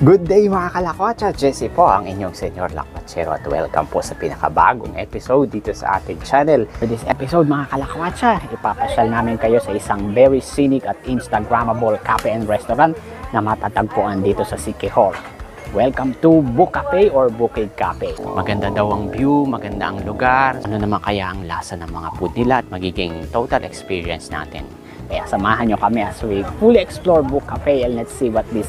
Good day mga kalakwatsa! Jesse po ang inyong senior lakwatsero at welcome po sa pinakabagong episode dito sa ating channel. For this episode mga kalakwatsa, ipapasyal namin kayo sa isang very scenic at instagrammable cafe and restaurant na matatagpuan dito sa Siquijor. Welcome to Book Cafe or Bukid Cafe. Maganda daw ang view, maganda ang lugar. Ano naman kaya ang lasa ng mga food nila at magiging total experience natin. Kaya samahan nyo kami as we fully explore Book Cafe and let's see what this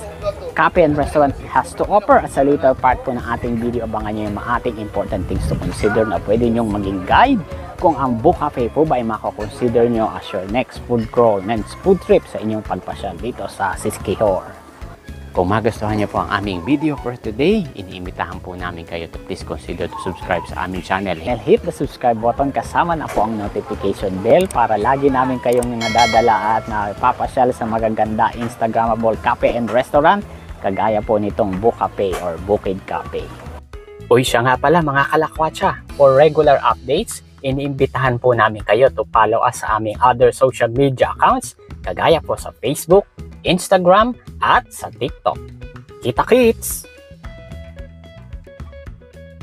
cafe and restaurant has to offer. As a later part po ng ating video, abangan nyo yung mga ating important things to consider na pwede nyong maging guide kung ang Book Cafe po ba ay makakonsider nyo as your next food crawl, next food trip sa inyong pagpasyal dito sa Siquijor. Kung magustuhan niyo po ang aming video for today, iniimbitahan po namin kayo to please consider to subscribe sa aming channel. And hit the subscribe button kasama na po ang notification bell para lagi namin kayong nadadala at napapasyal sa magaganda instagrammable cafe and restaurant kagaya po nitong Book Cafe or Bukid Cafe. Uy, siya nga pala mga kalakwatsa, for regular updates, iniimbitahan po namin kayo to follow us sa aming other social media accounts kagaya po sa Facebook, Instagram, at sa TikTok. Kita-kits!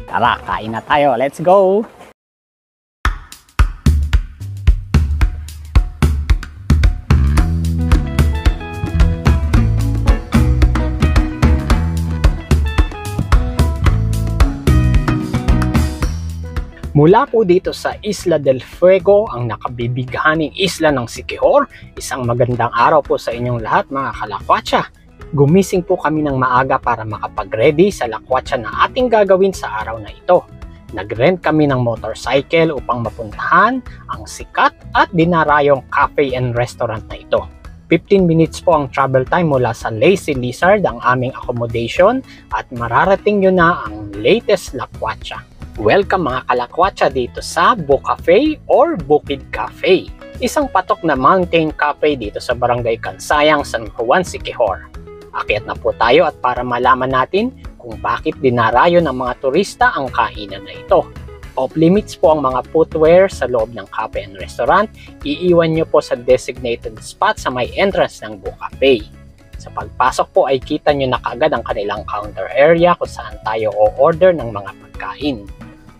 Tara, kain na tayo. Let's go! Mula po dito sa Isla del Fuego, ang nakabibighaning isla ng Siquijor, isang magandang araw po sa inyong lahat mga kalakwatsa. Gumising po kami ng maaga para makapag-ready sa lakwatsa na ating gagawin sa araw na ito. Nag-rent kami ng motorcycle upang mapuntahan ang sikat at dinarayong cafe and restaurant na ito. 15 minutes po ang travel time mula sa Lazy Lizard ang aming accommodation at mararating nyo na ang latest lakwatsa. Welcome mga kalakwatsa dito sa Book Cafe or Bukid Cafe. Isang patok na mountain cafe dito sa Barangay Kansayang, San Juan, Siquijor. Akyat na po tayo at para malaman natin kung bakit dinarayo ng mga turista ang kainan na ito. Off limits po ang mga footwear sa loob ng cafe and restaurant. Iiwan nyo po sa designated spot sa may entrance ng Book Cafe. Sa pagpasok po ay kita nyo na kaagad ang kanilang counter area kung saan tayo o-order ng mga pagkain.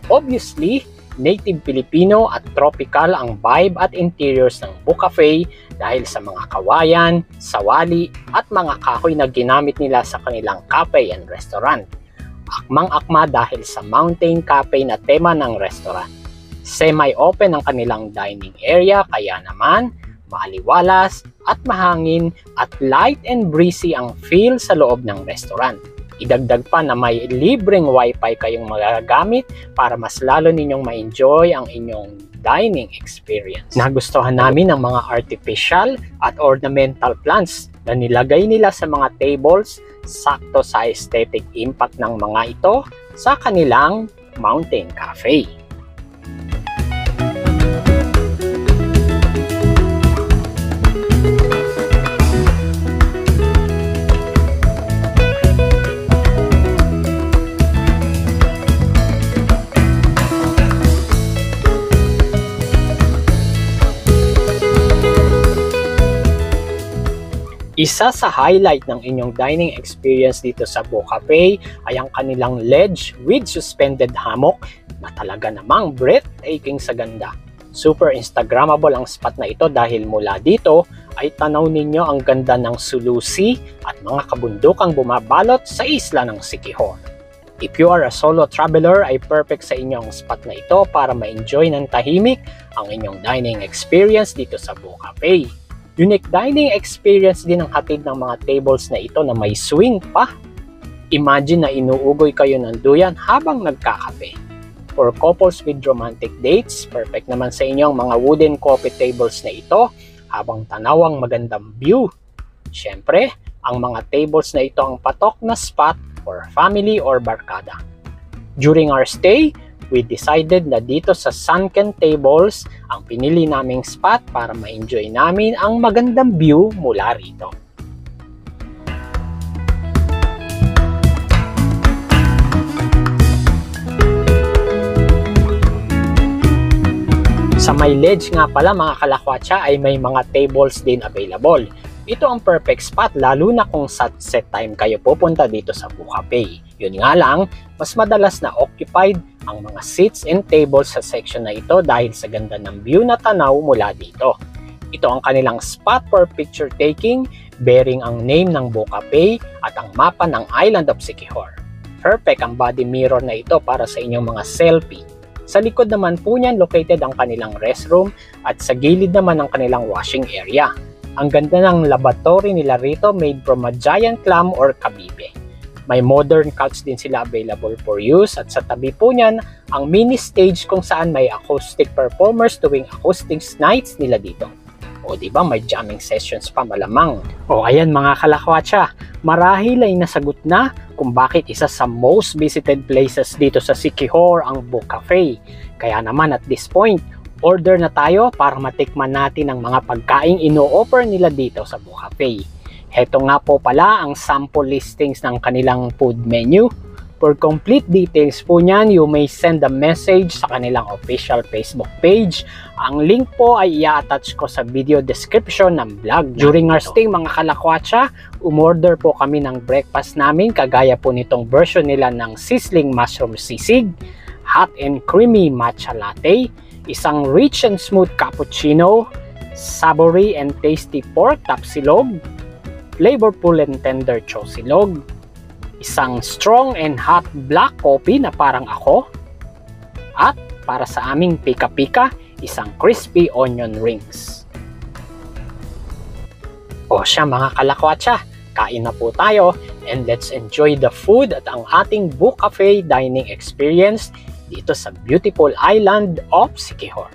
Obviously, native Filipino at tropical ang vibe at interiors ng Book Cafe dahil sa mga kawayan, sawali at mga kahoy na ginamit nila sa kanilang cafe and restaurant. Akmang-akma dahil sa mountain cafe na tema ng restaurant. Semi-open ang kanilang dining area kaya naman maaliwalas at mahangin at light and breezy ang feel sa loob ng restaurant. Idagdag pa na may libreng wifi kayong magagamit para mas lalo ninyong ma-enjoy ang inyong dining experience. Nagustuhan namin ang mga artificial at ornamental plants na nilagay nila sa mga tables, sakto sa aesthetic impact ng mga ito sa kanilang mountain cafe. Isa sa highlight ng inyong dining experience dito sa Book Cafe ay ang kanilang ledge with suspended hammock na talaga namang breathtaking sa ganda. Super instagrammable ang spot na ito dahil mula dito ay tanaw ninyo ang ganda ng Sulusi at mga kabundukang bumabalot sa isla ng Siquijor. If you are a solo traveler ay perfect sa inyong spot na ito para ma-enjoy ng tahimik ang inyong dining experience dito sa Book Cafe. Unique dining experience din ang hatid ng mga tables na ito na may swing pa. Imagine na inuugoy kayo ng duyan habang nagkakape. For couples with romantic dates, perfect naman sa inyo ang mga wooden coffee tables na ito habang tanawang magandang view. Siyempre, ang mga tables na ito ang patok na spot for family or barkada. During our stay, we decided na dito sa sunken tables ang pinili naming spot para ma-enjoy namin ang magandang view mula rito. Sa may ledge nga pala mga kalakwatsa ay may mga tables din available. Ito ang perfect spot lalo na kung sunset time kayo pupunta dito sa Boo Cafe. Yun nga lang, mas madalas na occupied ang mga seats and tables sa section na ito dahil sa ganda ng view na tanaw mula dito. Ito ang kanilang spot for picture taking, bearing ang name ng Boo Cafe at ang mapa ng Island of Siquijor. Perfect ang body mirror na ito para sa inyong mga selfie. Sa likod naman po niyan located ang kanilang restroom at sa gilid naman ang kanilang washing area. Ang ganda ng lavatory nila rito made from a giant clam or kabibe. May modern couch din sila available for use at sa tabi po niyan ang mini stage kung saan may acoustic performers tuwing acoustic nights nila dito. O diba may jamming sessions pa malamang. O ayan mga kalakwatsa, marahil ay nasagot na kung bakit isa sa most visited places dito sa Siquijor ang Boo Cafe. Kaya naman at this point, order na tayo para matikman natin ang mga pagkaing ino-offer nila dito sa Boo Cafe. Heto nga po pala ang sample listings ng kanilang food menu. For complete details po niyan, you may send a message sa kanilang official Facebook page. Ang link po ay i-attach ko sa video description ng vlog. During our stay mga kalakwatsa, umorder po kami ng breakfast namin kagaya po nitong version nila ng sizzling mushroom sisig, hot and creamy matcha latte, isang rich and smooth cappuccino, savory and tasty pork tapsilog, flavorful and tender chosilog, isang strong and hot black coffee na parang ako, at para sa aming pika-pika, isang crispy onion rings. O siya mga kalakwatsa, kain na po tayo and let's enjoy the food at ang ating Boo Cafe dining experience dito sa beautiful island of Siquijor.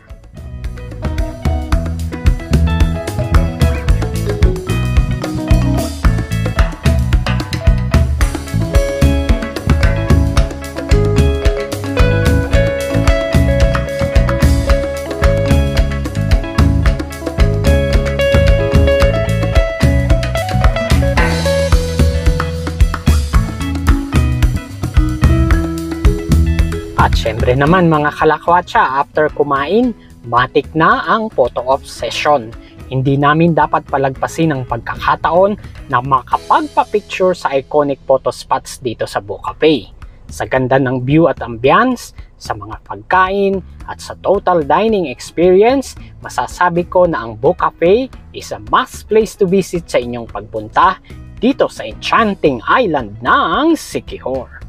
At syempre naman mga kalakwatsa, after kumain, matik na ang photo op session. Hindi namin dapat palagpasin ang pagkakataon na makapagpa-picture sa iconic photo spots dito sa Boo Cafe. Sa ganda ng view at ambience, sa mga pagkain, at sa total dining experience, masasabi ko na ang Boo Cafe is a must place to visit sa inyong pagpunta dito sa enchanting island ng Siquijor.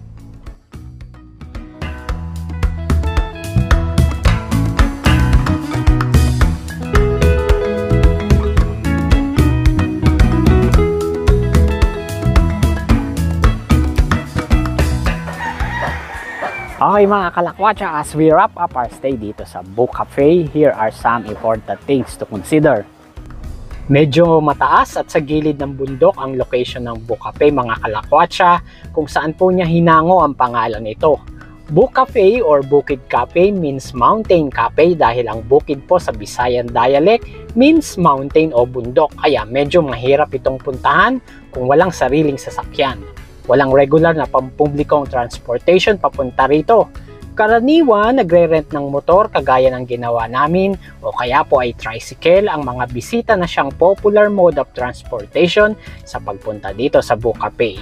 Okay mga kalakwatsa, as we wrap up our stay dito sa Boo Cafe, here are some important things to consider. Medyo mataas at sa gilid ng bundok ang location ng Boo Cafe mga kalakwatsa, kung saan po niya hinango ang pangalan nito. Boo Cafe or Bukid Cafe means mountain cafe dahil ang bukid po sa Visayan dialect means mountain o bundok, kaya medyo mahirap itong puntahan kung walang sariling sasakyan. Walang regular na pampublikong transportation papunta rito. Karaniwan, nagre-rent ng motor kagaya ng ginawa namin o kaya po ay tricycle ang mga bisita na siyang popular mode of transportation sa pagpunta dito sa Boo Cafe.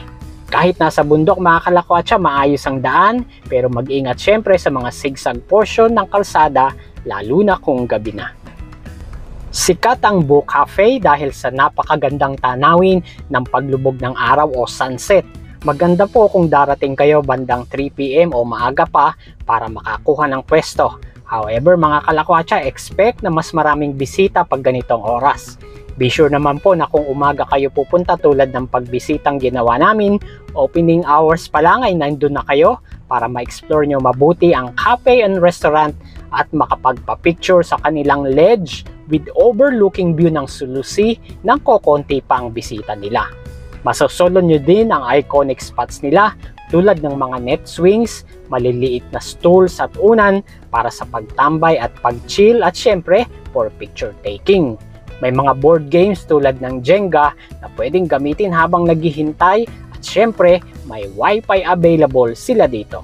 Kahit nasa bundok mga kalakwatsa, maayos ang daan pero mag-ingat syempre sa mga zigzag portion ng kalsada lalo na kung gabi na. Sikat ang Boo Cafe dahil sa napakagandang tanawin ng paglubog ng araw o sunset. Maganda po kung darating kayo bandang 3 PM o maaga pa para makakuha ng pwesto. However mga kalakwatsa, expect na mas maraming bisita pag ganitong oras. Be sure naman po na kung umaga kayo pupunta tulad ng pagbisitang ginawa namin, opening hours pa lang ay nandun na kayo para ma-explore nyo mabuti ang cafe and restaurant at makapagpa-picture sa kanilang ledge with overlooking view ng Sulusi nang kokonti pa ang bisita nila. Masosolo nyo din ang iconic spots nila tulad ng mga net swings, maliliit na stools at unan para sa pagtambay at pag-chill at syempre for picture taking. May mga board games tulad ng Jenga na pwedeng gamitin habang naghihintay at syempre may wifi available sila dito.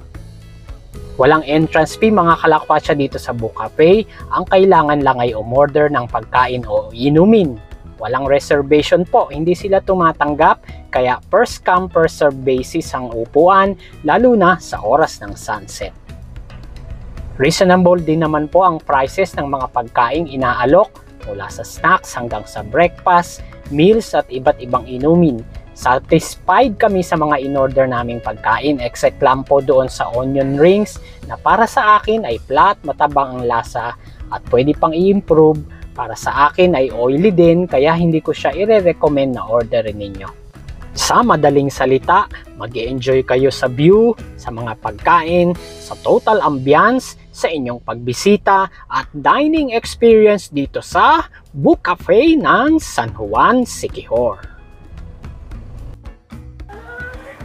Walang entrance fee mga kalakwatsa dito sa Boo Cafe, ang kailangan lang ay umorder ng pagkain o inumin. Walang reservation po, hindi sila tumatanggap, kaya first come first serve basis ang upuan, lalo na sa oras ng sunset. Reasonable din naman po ang prices ng mga pagkaing inaalok mula sa snacks hanggang sa breakfast, meals at iba't ibang inumin. Satisfied kami sa mga in-order naming pagkain, except lang po doon sa onion rings na para sa akin ay flat, matabang ang lasa at pwede pang i-improve. Para sa akin ay oily din, kaya hindi ko siya i-recommend na orderin ninyo. Sa madaling salita, mag-e-enjoy kayo sa view, sa mga pagkain, sa total ambience, sa inyong pagbisita at dining experience dito sa Book Cafe ng San Juan, Siquijor.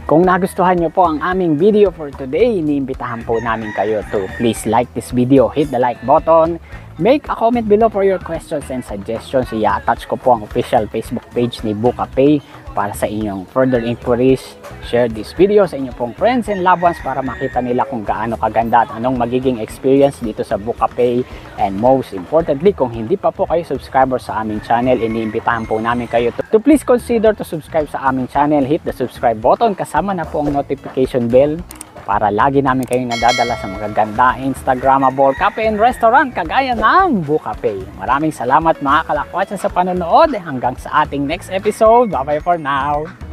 Kung nagustuhan nyo po ang aming video for today, iniimbitahan po namin kayo to please like this video, hit the like button, make a comment below for your questions and suggestions. I-attach ko po ang official Facebook page ni Book Cafe para sa inyong further inquiries. Share this video sa inyong pong friends and loved ones para makita nila kung gaano kaganda at anong magiging experience dito sa Book Cafe. And most importantly, kung hindi pa po kayo subscriber sa aming channel, iniimbitahan po namin kayo to please consider to subscribe sa aming channel. Hit the subscribe button, kasama na po ang notification bell para lagi namin kayong nadadala sa magaganda Instagrammable cafe and restaurant kagaya ng Book Cafe. Maraming salamat mga kalakwatsa sa panonood. Hanggang sa ating next episode. Bye bye for now.